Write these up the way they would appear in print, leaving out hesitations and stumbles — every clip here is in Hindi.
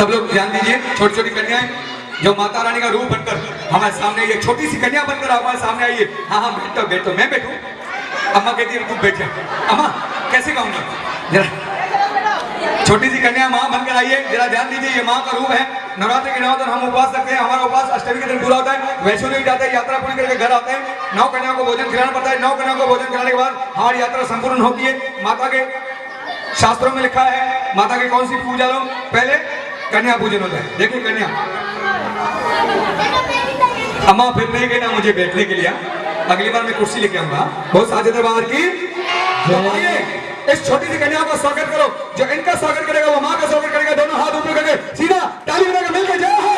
सब लोग ध्यान दीजिए, छोटी छोटी कन्याएं जो माता रानी का रूप बनकर हमारे सामने, ये छोटी सी कन्या बनकर हमारे सामने आइए। हाँ हाँ बैठो बैठो, मैं बैठूं? अम्मा कहती है तुम बैठे। अम्मा कैसे कहूँगा, जरा छोटी सी कन्या माँ बनकर आइए, जरा ध्यान दीजिए। ये माँ का रूप है। नवरात्रि के 9 दिन हम उपवास रखते हैं। हमारा उपवास अष्टमी के दिन पूरा होता है। वैष्णो देवी जाते हैं, यात्रा पूरी करके घर आते हैं। 9 कन्याओं को भोजन खिलाना पड़ता है। 9 कन्याओं को भोजन खिलाने के बाद हमारी यात्रा संपूर्ण होती है। माता के शास्त्रों में लिखा है माता की कौन सी पूजा लो, पहले कन्या पूजन होता है। देखिए कन्या, अम्मा फिर नहीं कहना मुझे बैठने के लिए, अगली बार मैं कुर्सी लेके आऊंगा। बहुत साजे दरबार की। इस छोटी सी कन्या का स्वागत करो। जो इनका स्वागत करेगा वो माँ का स्वागत करेगा। दोनों हाथ ऊपर करके सीधा ताली बजाकर मिलकर जय हो।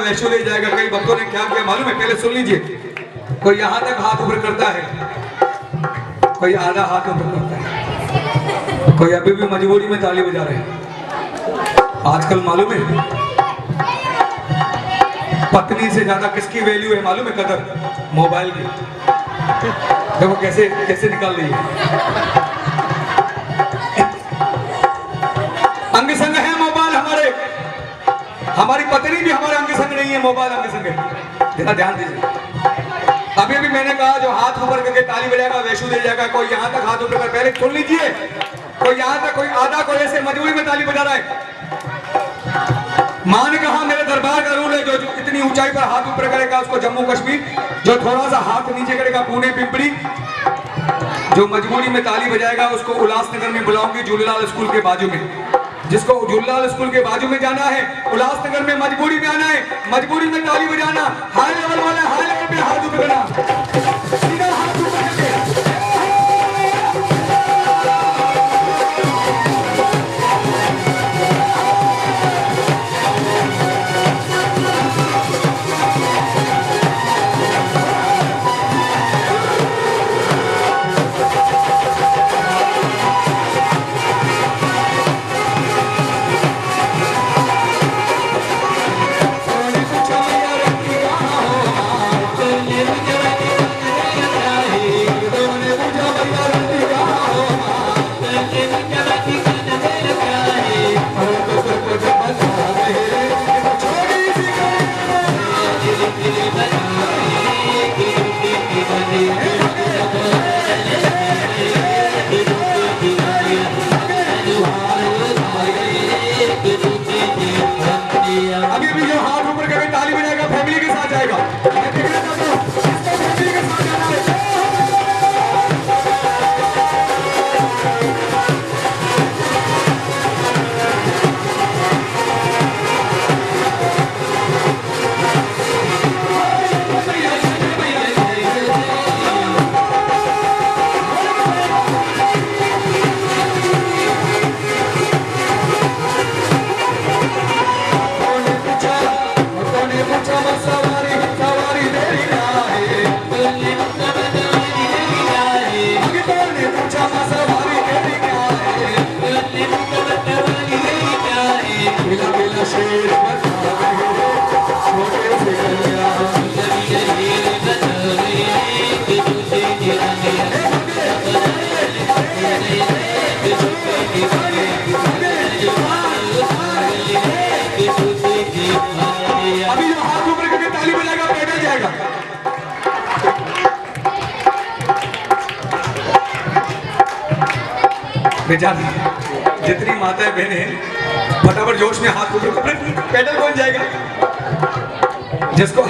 वैष्णो देवी जाएगा। कई भक्तों ने क्या किया मालूम है, पहले सुन लीजिए। कोई यहाँ तक हाथ ऊपर करता है, कोई आधा हाथ ऊपर करता है, कोई अभी भी मजबूरी में ताली बजा रहे हैं। आजकल मालूम है पत्नी से ज्यादा किसकी वैल्यू है मालूम है? कदर मोबाइल की। देखो कैसे कैसे निकाल रही है। अंग संग है मोबाइल हमारे, हमारी पत्नी भी हमारे अंग संग नहीं है, मोबाइल अंग संग है। जरा ध्यान दीजिए। अभी अभी मैंने कहा जो हाथ ऊपर करके ताली बजाएगा वैष्णो देवी जाएगा। कोई यहाँ तक हाथ ऊपर कर, पहले सुन लीजिए। कोई यहाँ तक, कोई आधा, कोई ऐसे मजबूरी में ताली बजा रहा है। मां ने कहा मेरे दरबार का रूल है जो इतनी ऊंचाई पर हाथ ऊपर करेगा उसको जम्मू कश्मीर, जो थोड़ा सा हाथ नीचे करेगा पुणे पिंपरी, जो मजबूरी में ताली बजाएगा उसको उल्लासनगर में बुलाऊंगी, झूलेलाल स्कूल के बाजू में। जिसको झूलेलाल स्कूल के बाजू में जाना है, उल्लासनगर में मजबूरी में आना है, मजबूरी में ताली बजाना। हाई लेवल वाला हाई लेवल पे हाथ ऊपर करना, सीधा हाथ ऊपर करके। अभी जो हाथ ऊपर करके ताली बजाएगा पैदल जाएगा। बेचारी जितनी माताएं बहनें फटाफट जोश में हाथ ऊपर कर, पैदल कौन जाएगा? जिसको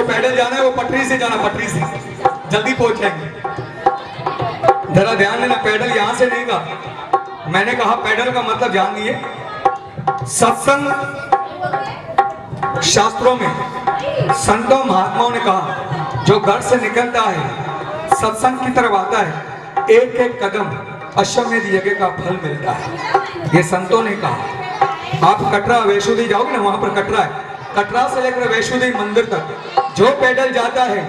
पैदल जाना है वो पटरी से जाना, पटरी से जल्दी पहुंच जाएंगे। जरा ध्यान देना, पैदल यहां से नहीं कहा, मैंने कहा पैदल का मतलब जान लिए। सत्संग शास्त्रों में संतों महात्माओं ने कहा जो घर से निकलता है सत्संग की तरफ आता है एक एक कदम अश्वमेध यज्ञ का फल मिलता है, ये संतों ने कहा। आप कटरा वैष्णो देवी जाओगे ना, वहां पर कटरा है, कटरा से लेकर वैष्णो देवी मंदिर तक जो पैदल जाता है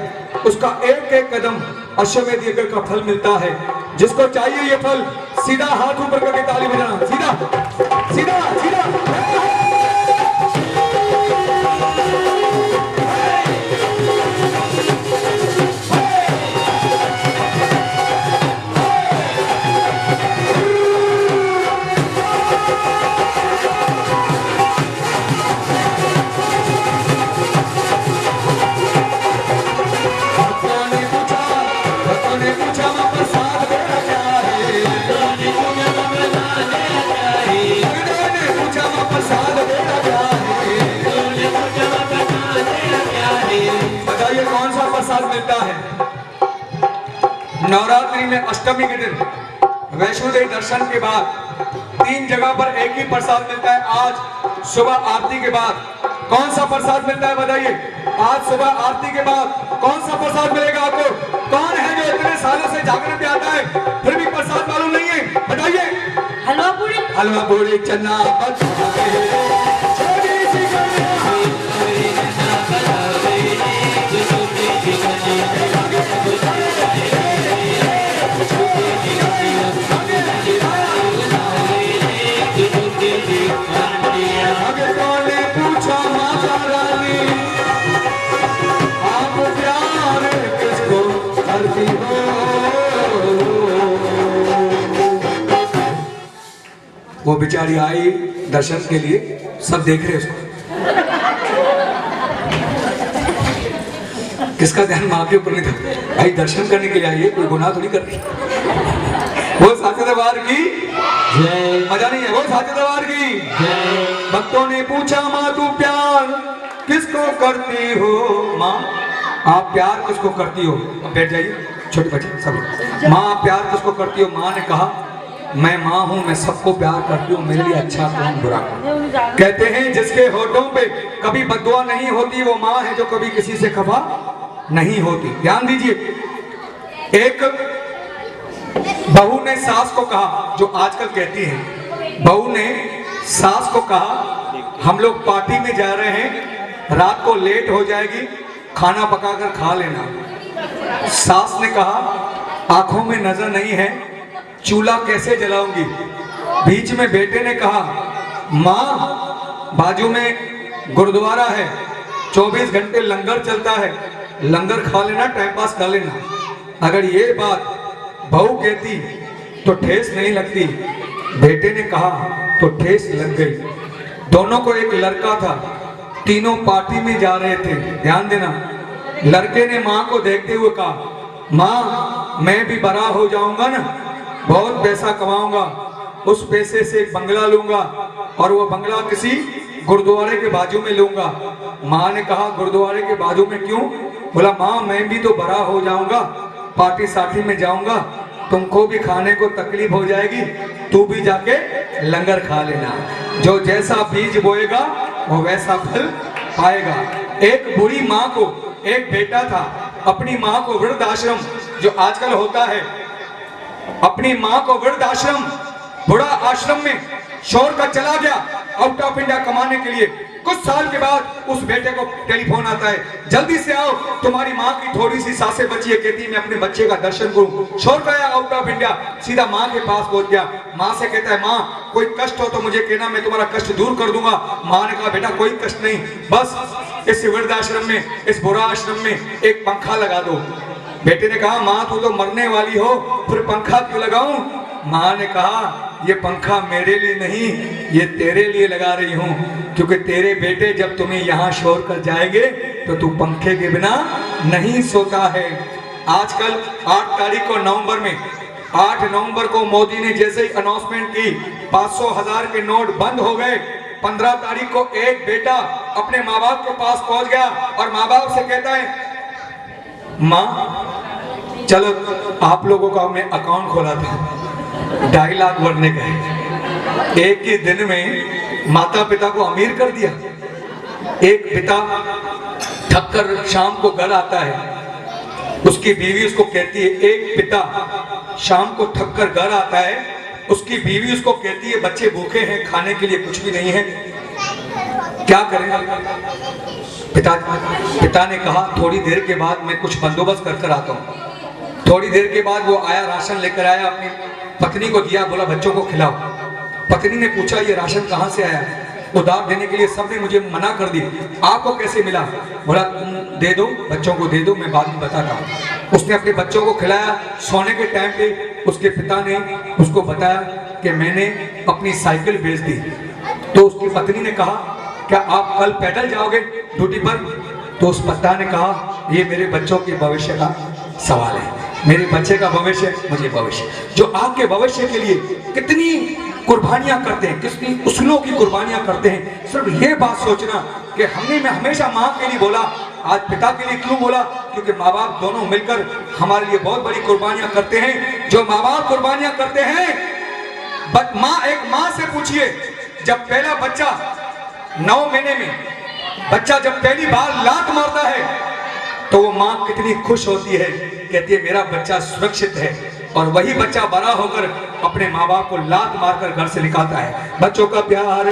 उसका एक एक कदम अश्वमेध यज्ञ का फल मिलता है। जिसको चाहिए ये फल सीधा हाथ ऊपर करके ताली बजाना, सीधा सीधा सीधा। मिलता है नवरात्रि में अष्टमी के दिन वैष्णो देवी दर्शन के बाद 3 जगह पर एक ही प्रसाद मिलता है। आज सुबह आरती के बाद कौन सा प्रसाद मिलता है बताइए? आज सुबह आरती के बाद कौन सा प्रसाद मिलेगा आपको? कौन है जो इतने सालों से जागरण पे आता है फिर भी प्रसाद मालूम नहीं है? बताइए। हलवा पूरी, हलवा पूरी चन्ना वो बेचारी आई दर्शन के लिए, सब देख रहे उसको, किसका ध्यान माँ के ऊपर नहीं था? भाई दर्शन करने के लिए आई है, कोई गुनाह थोड़ी कर रही। वो साचे दरबार की जय, मजा नहीं है? वो साचे दरबार की जय। भक्तों ने पूछा माँ तू प्यार किसको करती हो? माँ आप प्यार किसको करती हो? अब बैठ जाइए छोटे बच्चे सब। माँ आप प्यार किसको करती हो? माँ ने कहा मैं माँ हूँ, मैं सबको प्यार करती हूँ, मेरे लिए अच्छा कौन बुरा कौन। कहते हैं जिसके होठों पे कभी बददुआ नहीं होती वो माँ है जो कभी किसी से खफा नहीं होती। ध्यान दीजिए, एक बहू ने सास को कहा, जो आजकल कहती है, बहू ने सास को कहा हम लोग पार्टी में जा रहे हैं, रात को लेट हो जाएगी, खाना पकाकर खा लेना। सास ने कहा आंखों में नजर नहीं है, चूल्हा कैसे जलाऊंगी? बीच में बेटे ने कहा माँ बाजू में गुरुद्वारा है, 24 घंटे लंगर चलता है, लंगर खा लेना, टाइम पास कर लेना। अगर ये बात बहू कहती तो ठेस नहीं लगती, बेटे ने कहा तो ठेस लग गई। दोनों को एक लड़का था, तीनों पार्टी में जा रहे थे। ध्यान देना, लड़के ने माँ को देखते हुए कहा माँ मैं भी बड़ा हो जाऊंगा ना, बहुत पैसा कमाऊंगा, उस पैसे से एक बंगला लूंगा और वो बंगला किसी गुरुद्वारे के बाजू में लूंगा। माँ ने कहा गुरुद्वारे के बाजू में क्यों? बोला माँ मैं भी तो बड़ा हो जाऊंगा, पार्टी साथी में जाऊंगा, तुमको भी खाने को तकलीफ हो जाएगी, तू भी जाके लंगर खा लेना। जो जैसा बीज बोएगा वो वैसा फल पाएगा। एक बुरी माँ को एक बेटा था, अपनी माँ को वृद्ध आश्रम जो आजकल होता है, अपनी माँ को वृद्ध आश्रम बुढ़ा आश्रम में शोर का चला गया आउट ऑफ इंडिया कमाने के लिए। कुछ साल के बाद उस बेटे को टेलीफोन आता है जल्दी से आओ, तुम्हारी माँ की थोड़ी सी सांसें बची है, कहती मैं अपने बच्चे का दर्शन करूं। शोर गया आउट ऑफ इंडिया, सीधा माँ के पास पहुंच गया। माँ से कहता है माँ कोई कष्ट हो तो मुझे कहना, मैं तुम्हारा कष्ट दूर कर दूंगा। माँ ने कहा बेटा कोई कष्ट नहीं, बस इस वृद्ध आश्रम में, इस बुरा आश्रम में एक पंखा लगा दो। बेटे ने कहा माँ तू तो मरने वाली हो, फिर पंखा क्यों लगाऊं? माँ ने कहा ये पंखा मेरे लिए नहीं, ये तेरे लिए लगा रही हूँ, क्योंकि तेरे बेटे जब तुम्हें यहाँ छोड़ कर जाएंगे तो तू पंखे के बिना नहीं सोता है। आजकल 8 तारीख को नवंबर में 8 नवंबर को मोदी ने जैसे ही अनाउंसमेंट की 500,000 के नोट बंद हो गए। 15 तारीख को एक बेटा अपने माँ बाप के पास पहुंच गया और माँ बाप से कहता है, माँ चलो आप लोगों का मैं अकाउंट खोला था, 2.5 लाख भरने गए। एक ही दिन में माता पिता को अमीर कर दिया। एक पिता थक कर शाम को घर आता है, उसकी बीवी उसको कहती है, एक पिता शाम को थक कर घर आता है, उसकी बीवी उसको कहती है बच्चे भूखे हैं, खाने के लिए कुछ भी नहीं है, क्या करें? पिता ने कहा थोड़ी देर के बाद मैं कुछ बंदोबस्त कर आता हूँ। थोड़ी देर के बाद वो आया, राशन लेकर आया, अपनी पत्नी को दिया, बोला बच्चों को खिलाओ। पत्नी ने पूछा ये राशन कहाँ से आया? उधार देने के लिए सबने मुझे मना कर दी, आपको कैसे मिला? बोला तुम दे दो, बच्चों को दे दो, मैं बाद में बताता हूँ। उसने अपने बच्चों को खिलाया। सोने के टाइम पे उसके पिता ने उसको बताया कि मैंने अपनी साइकिल बेच दी। तो उसकी पत्नी ने कहा क्या आप कल पैदल जाओगे ड्यूटी पर? तो उस पिता ने कहा ये मेरे बच्चों के भविष्य का सवाल है, मेरे बच्चे का भविष्य मुझे भविष्य, जो आपके भविष्य के लिए कितनी कुर्बानियां करते हैं, कितनी उसूलों की कुर्बानियां करते हैं। सिर्फ ये बात सोचना कि हमने मैं हमेशा माँ के लिए बोला, आज पिता के लिए क्यों बोला? क्योंकि माँ बाप दोनों मिलकर हमारे लिए बहुत बड़ी कुर्बानियां करते हैं। जो माँ बाप कुर्बानियां करते हैं, एक माँ से पूछिए, जब पहला बच्चा 9 महीने में बच्चा जब पहली बार लात मारता है तो वो माँ कितनी खुश होती है, कहती है मेरा बच्चा सुरक्षित है। और वही बच्चा बड़ा होकर अपने माँ बाप को लात मारकर घर से निकालता है। बच्चों का प्यार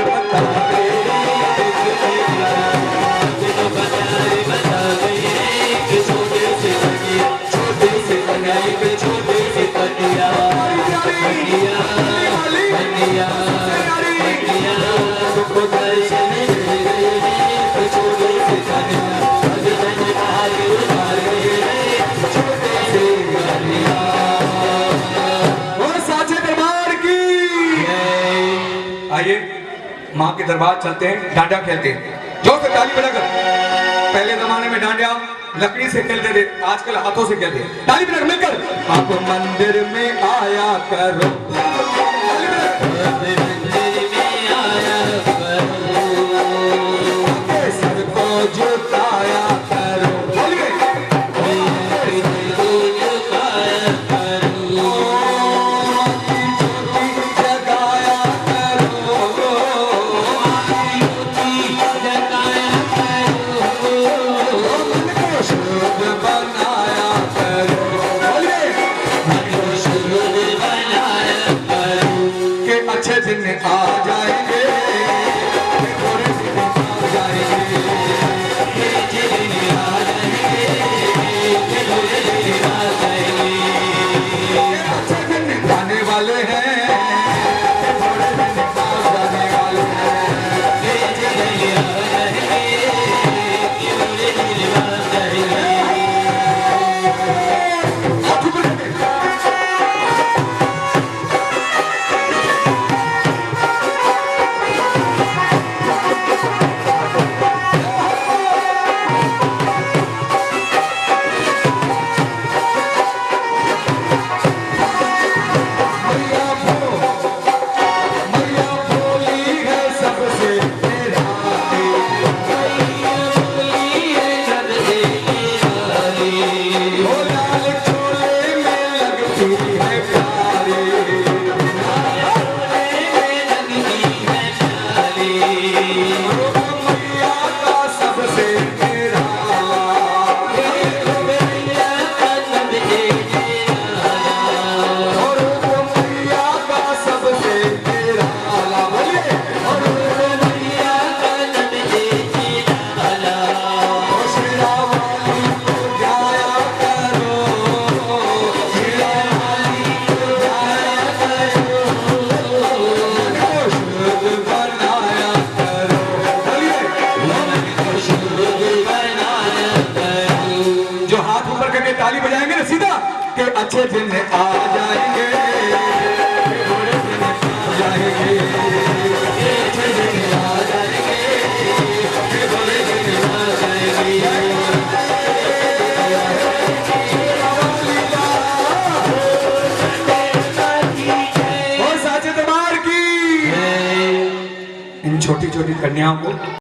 माँ के दरबार चलते हैं, डांडिया खेलते हैं, जोर से ताली बजाकर। पहले जमाने में डांडिया लकड़ी से खेलते थे, आजकल हाथों से खेलते हैं। ताली बजाकर मिलकर आप मंदिर में आया करो, सर को झुकाया करो, आ जाएंगे आने वाले हैं, अच्छे दिन आ जाएंगे, बुरे दिन आ छोटी छोटी कन्याओं को